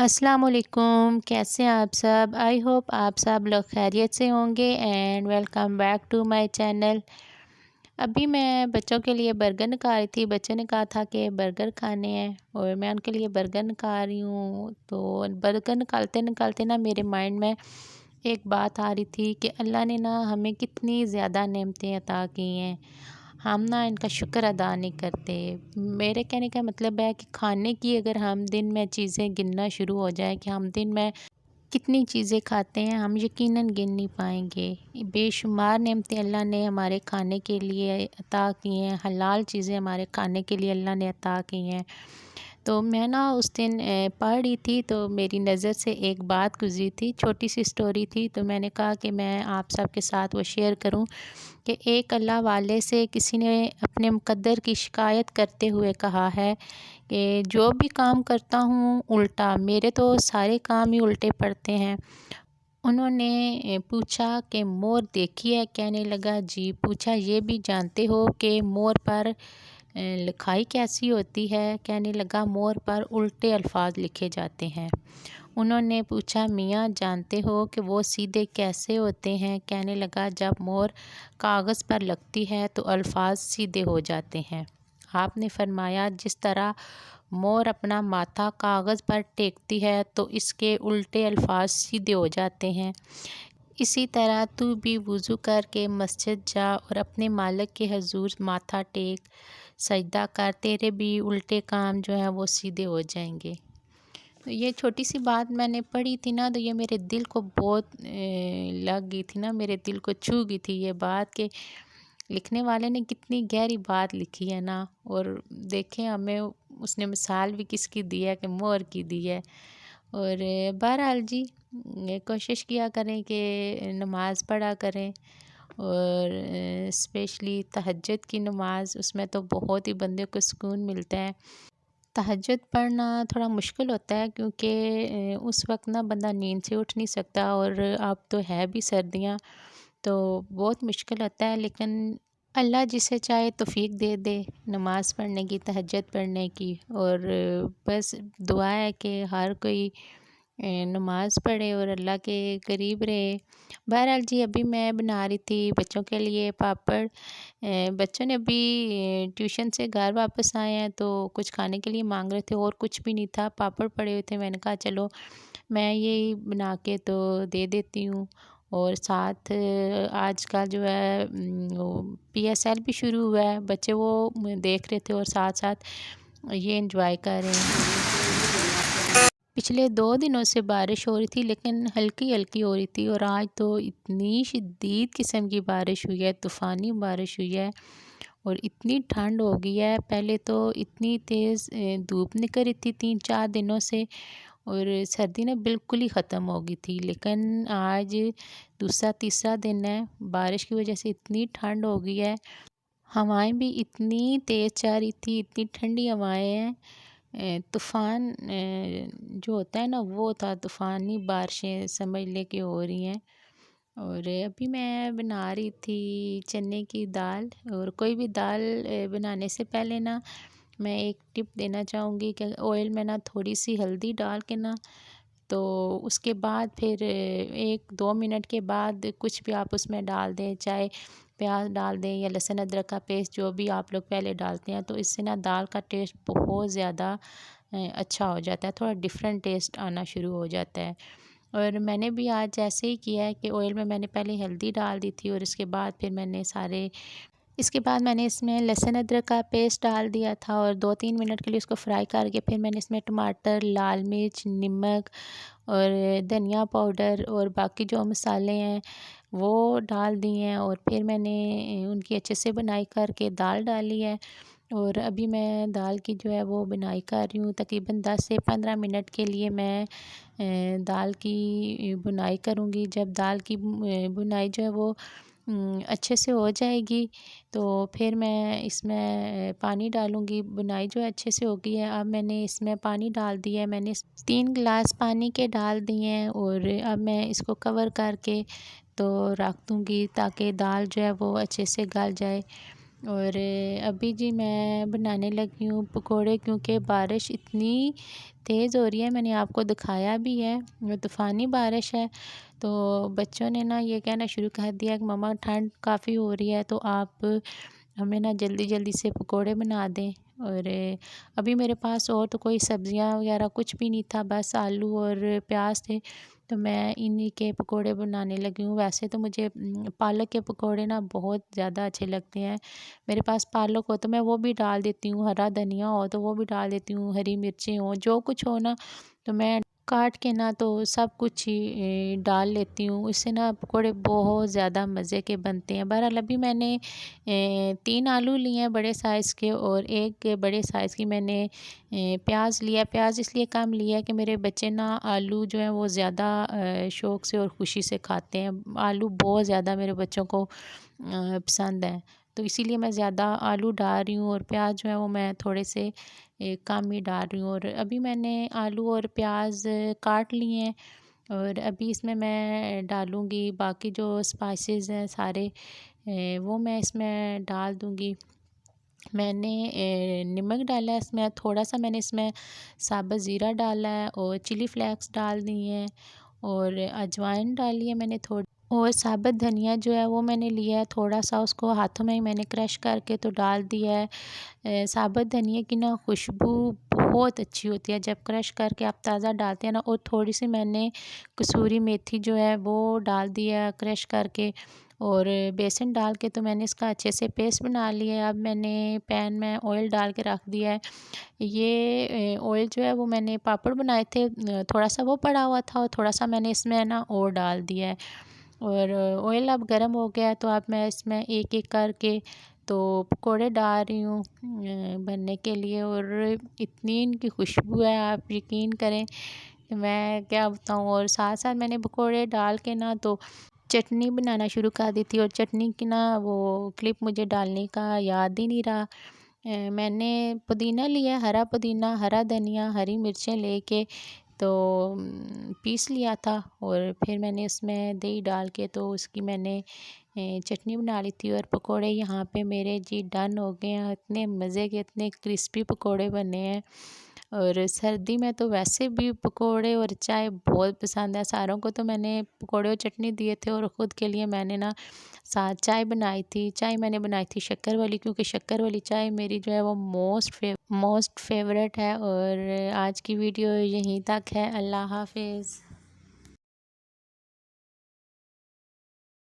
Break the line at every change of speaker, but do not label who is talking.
अस्सलाम वालेकुम, कैसे हैं आप सब। आई होप आप सब लोग खैरियत से होंगे and welcome back to my channel. अभी मैं बच्चों के लिए बर्गर निकाल रही थी। बच्चों ने कहा था कि बर्गर खाने हैं और मैं उनके लिए बर्गर निकाल रही हूँ। तो बर्गर निकालते निकालते ना मेरे माइंड में एक बात आ रही थी कि अल्लाह ने ना हमें कितनी ज़्यादा नेमतें अता की हैं, हम ना इनका शुक्र अदा नहीं करते। मेरे कहने का मतलब है कि खाने की अगर हम दिन में चीज़ें गिनना शुरू हो जाए कि हम दिन में कितनी चीज़ें खाते हैं, हम यकीनन गिन नहीं पाएंगे। बेशुमार नेमतें अल्लाह ने हमारे खाने के लिए अता की हैं, हलाल चीज़ें हमारे खाने के लिए अल्लाह ने अता की हैं। तो मैं ना उस दिन पढ़ रही थी तो मेरी नज़र से एक बात गुजरी थी, छोटी सी स्टोरी थी। तो मैंने कहा कि मैं आप सब के साथ वो शेयर करूं कि एक अल्लाह वाले से किसी ने अपने मुकद्दर की शिकायत करते हुए कहा है कि जो भी काम करता हूँ उल्टा, मेरे तो सारे काम ही उल्टे पड़ते हैं। उन्होंने पूछा कि मोर देखी है। कहने लगा जी। पूछा ये भी जानते हो कि मोर पर लिखाई कैसी होती है। कहने लगा मोर पर उल्टे अल्फाज लिखे जाते हैं। उन्होंने पूछा मियाँ जानते हो कि वो सीधे कैसे होते हैं। कहने लगा जब मोर कागज़ पर लगती है तो अल्फाज सीधे हो जाते हैं। आपने फरमाया जिस तरह मोर अपना माथा कागज़ पर टेकती है तो इसके उल्टे अल्फाज सीधे हो जाते हैं। इसी तरह तू भी वज़ू करके मस्जिद जा और अपने मालिक के हजूर माथा टेक, सजदा कर, तेरे भी उल्टे काम जो हैं वो सीधे हो जाएंगे। तो ये छोटी सी बात मैंने पढ़ी थी ना, तो ये मेरे दिल को बहुत लग गई थी ना, मेरे दिल को छू गई थी ये बात कि लिखने वाले ने कितनी गहरी बात लिखी है ना। और देखें हमें उसने मिसाल भी किसकी दी है कि मोर की दी है। और बहरहाल जी, कोशिश किया करें कि नमाज़ पढ़ा करें और स्पेशली तहज्जुद की नमाज़, उसमें तो बहुत ही बंदे को सुकून मिलता है। तहज्जुद पढ़ना थोड़ा मुश्किल होता है क्योंकि उस वक्त ना बंदा नींद से उठ नहीं सकता और अब तो है भी सर्दियाँ, तो बहुत मुश्किल होता है। लेकिन अल्लाह जिसे चाहे तौफीक दे दे नमाज़ पढ़ने की, तहज्जुद पढ़ने की। और बस दुआ है कि हर कोई नमाज़ पढ़े और अल्लाह के करीब रहे। बहरहाल जी, अभी मैं बना रही थी बच्चों के लिए पापड़। बच्चों ने अभी ट्यूशन से घर वापस आए हैं तो कुछ खाने के लिए मांग रहे थे और कुछ भी नहीं था, पापड़ पड़े हुए थे। मैंने कहा चलो मैं यही बना के तो दे देती हूँ। और साथ आज का जो है वो PSL भी शुरू हुआ है, बच्चे वो देख रहे थे और साथ साथ ये एंजॉय कर रहे हैं। पिछले 2 दिनों से बारिश हो रही थी लेकिन हल्की हल्की हो रही थी और आज तो इतनी शदीद किस्म की बारिश हुई है, तूफ़ानी बारिश हुई है और इतनी ठंड हो गई है। पहले तो इतनी तेज़ धूप निकल रही थी 3-4 दिनों से और सर्दी ना बिल्कुल ही ख़त्म हो गई थी। लेकिन आज दूसरा तीसरा दिन है, बारिश की वजह से इतनी ठंड हो गई है। हवाएं भी इतनी तेज़ चल रही थी, इतनी ठंडी हवाएं हैं। तूफ़ान जो होता है ना वो था, तूफ़ानी बारिशें समझ ले के हो रही हैं। और अभी मैं बना रही थी चने की दाल। और कोई भी दाल बनाने से पहले ना मैं एक टिप देना चाहूँगी कि ऑयल में ना थोड़ी सी हल्दी डाल के ना, तो उसके बाद फिर 1-2 मिनट के बाद कुछ भी आप उसमें डाल दें, चाहे प्याज डाल दें या लहसुन अदरक का पेस्ट, जो भी आप लोग पहले डालते हैं, तो इससे ना दाल का टेस्ट बहुत ज़्यादा अच्छा हो जाता है, थोड़ा डिफरेंट टेस्ट आना शुरू हो जाता है। और मैंने भी आज ऐसे ही किया है कि ऑयल में मैंने पहले हल्दी डाल दी थी और इसके बाद मैंने इसमें लहसुन अदरक का पेस्ट डाल दिया था और 2-3 मिनट के लिए उसको फ्राई करके फिर मैंने इसमें टमाटर, लाल मिर्च, नमक और धनिया पाउडर और बाकी जो मसाले हैं वो डाल दिए हैं। और फिर मैंने उनकी अच्छे से बुनाई करके दाल डाली है। और अभी मैं दाल की जो है वो बुनाई कर रही हूँ। तकरीबन 10 से 15 मिनट के लिए मैं दाल की बुनाई करूँगी। जब दाल की बुनाई जो है वो अच्छे से हो जाएगी तो फिर मैं इसमें पानी डालूँगी। बुनाई जो है अच्छे से हो गई है, अब मैंने इसमें पानी डाल दिया है। मैंने 3 गिलास पानी के डाल दिए हैं और अब मैं इसको कवर करके तो रख दूँगी ताकि दाल जो है वो अच्छे से गल जाए। और अभी जी मैं बनाने लगी हूँ पकोड़े, क्योंकि बारिश इतनी तेज़ हो रही है, मैंने आपको दिखाया भी है, वो तूफ़ानी बारिश है। तो बच्चों ने ना ये कहना शुरू कर दिया कि मम्मा ठंड काफ़ी हो रही है, तो आप हमें ना जल्दी जल्दी से पकोड़े बना दें। और अभी मेरे पास और तो कोई सब्ज़ियाँ वगैरह कुछ भी नहीं था, बस आलू और प्याज थे, तो मैं इन्हीं के पकोड़े बनाने लगी हूँ। वैसे तो मुझे पालक के पकोड़े ना बहुत ज़्यादा अच्छे लगते हैं। मेरे पास पालक हो तो मैं वो भी डाल देती हूँ, हरा धनिया हो तो वो भी डाल देती हूँ, हरी मिर्चें हो, जो कुछ हो ना, तो मैं काट के ना तो सब कुछ ही डाल लेती हूँ। इससे ना पकोड़े बहुत ज़्यादा मज़े के बनते हैं। बहरहाल अभी मैंने 3 आलू लिए हैं बड़े साइज़ के, और एक बड़े साइज़ की मैंने प्याज लिया। प्याज इसलिए कम लिया है कि मेरे बच्चे ना आलू जो है वो ज़्यादा शौक़ से और ख़ुशी से खाते हैं। आलू बहुत ज़्यादा मेरे बच्चों को पसंद है, तो इसीलिए मैं ज़्यादा आलू डाल रही हूँ, और प्याज जो है वो मैं थोड़े से कम ही डाल रही हूँ। और अभी मैंने आलू और प्याज काट लिए हैं, और अभी इसमें मैं डालूँगी बाकी जो स्पाइसेस हैं सारे, वो मैं इसमें डाल दूँगी। मैंने नमक डाला है इसमें, थोड़ा सा मैंने इसमें साबुत ज़ीरा डाला है, और चिली फ्लेक्स डाल दिए हैं, और अजवाइन डाली है मैंने थोड़ी, और साबुत धनिया जो है वो मैंने लिया है थोड़ा सा, उसको हाथों में ही मैंने क्रश करके तो डाल दिया है। साबुत धनिया की ना खुशबू बहुत अच्छी होती है जब क्रश करके आप ताज़ा डालते हैं ना। और थोड़ी सी मैंने कसूरी मेथी जो है वो डाल दिया क्रश करके, और बेसन डाल के तो मैंने इसका अच्छे से पेस्ट बना लिया है। अब मैंने पैन में ऑयल डाल के रख दिया है। ये ऑयल जो है वो मैंने पापड़ बनाए थे, थोड़ा सा वो पड़ा हुआ था, और थोड़ा सा मैंने इसमें ना और डाल दिया है। और ऑयल अब गर्म हो गया है, तो अब मैं इसमें एक एक करके तो पकोड़े डाल रही हूँ बनने के लिए। और इतनी इनकी खुशबू है, आप यकीन करें, मैं क्या बताऊँ। और साथ साथ मैंने पकोड़े डाल के ना तो चटनी बनाना शुरू कर दी थी, और चटनी की ना वो क्लिप मुझे डालने का याद ही नहीं रहा। मैंने पुदीना लिया, हरा पुदीना, हरा धनिया, हरी मिर्चें लेके तो पीस लिया था, और फिर मैंने उसमें दही डाल के तो उसकी मैंने चटनी बना ली थी। और पकोड़े यहाँ पे मेरे जी डन हो गए हैं। इतने मज़े के, इतने क्रिस्पी पकोड़े बने हैं। और सर्दी में तो वैसे भी पकोड़े और चाय बहुत पसंद है सारों को, तो मैंने पकोड़े और चटनी दिए थे, और ख़ुद के लिए मैंने ना साथ चाय बनाई थी। चाय मैंने बनाई थी शक्कर वाली, क्योंकि शक्कर वाली चाय मेरी जो है वो मोस्ट फेवरेट है। और आज की वीडियो यहीं तक है। अल्लाह हाफ़िज़।